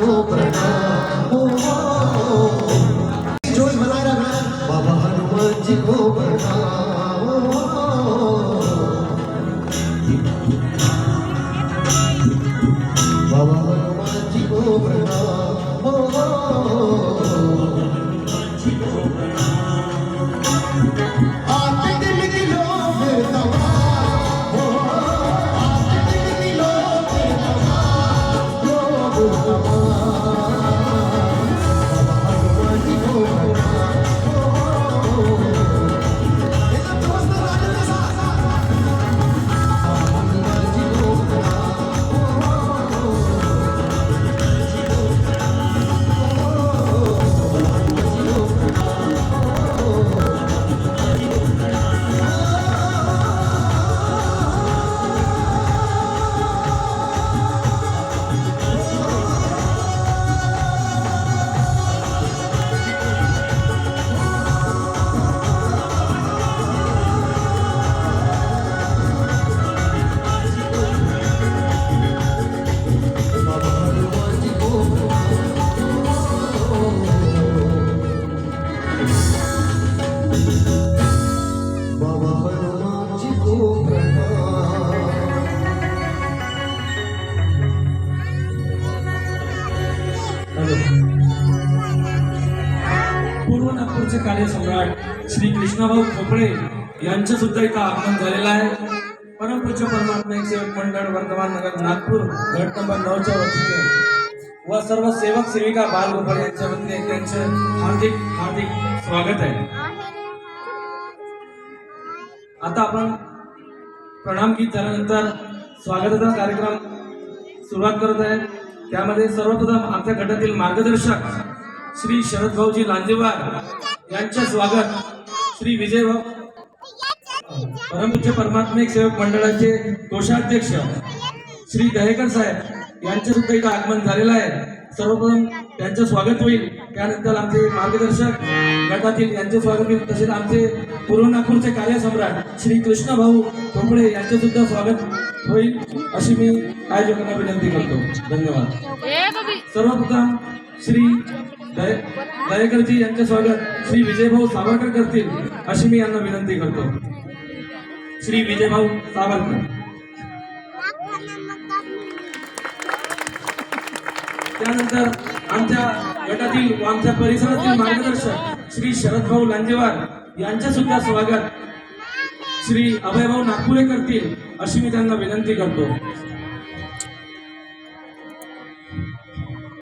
को प्रणाम जोर बनाए रखना बाबा हनुमान जी को प्रणाम बाबा हनुमान जी को प्रणाम आपके दिल की लो फिर दवा आपके दिल की लो फिर दवा पूर्व नागपूरचे कार्यसम्राट श्री कृष्णाभाऊ खोपडे यांचं सुद्धा इथं आगमन झालेलं आहे. परमपूज्य परमात्मा एक सेवक मंडळ वर्धमान नगर नागपूर गट नंबर 9च्या वतीने व सर्व सेवक सेविका बालगोपाळ यांच्या वतीने त्यांचे हार्दिक हार्दिक स्वागत आहे. आता आपण प्रणाम गीत झाल्यानंतर स्वागताचा कार्यक्रम सुरुवात करत आहे. त्यामध्ये सर्वप्रथम आमच्या गटातील मार्गदर्शक श्री शरद भाऊजी लांजेवार यांचे स्वागत. श्री विजय भाऊ परमपूज्य परमात्मिक सेवक मंडळाचे कोषाध्यक्ष श्री दहेकर साहेब यांचे सुद्धा इथं आगमन झालेलं आहे. सर्वप्रथम त्यांचं स्वागत होईल. त्यानंतर आमचे मार्गदर्शक गटातील यांचे स्वागत होईल. तसेच आमचे पूर्व नागपूरचे कार्यसम्राट श्री कृष्णभाऊ खोपडे यांचे सुद्धा स्वागत होईल अशी मी आयोजकांना विनंती करतो. धन्यवाद. सर्वप्रथम श्री दहेकरजी यांचे स्वागत श्री विजयभाऊ सावरकर करतील अशी मी यांना विनंती करतो. श्री विजयभाऊ सावरकर. त्यानंतर आमच्या गटातील व आमच्या परिसरातील मार्गदर्शक श्री शरदभाऊ लांजेवार यांचे सुद्धा स्वागत श्री अभयभाऊ नागपुरे करतील अशी मी त्यांना विनंती करतो.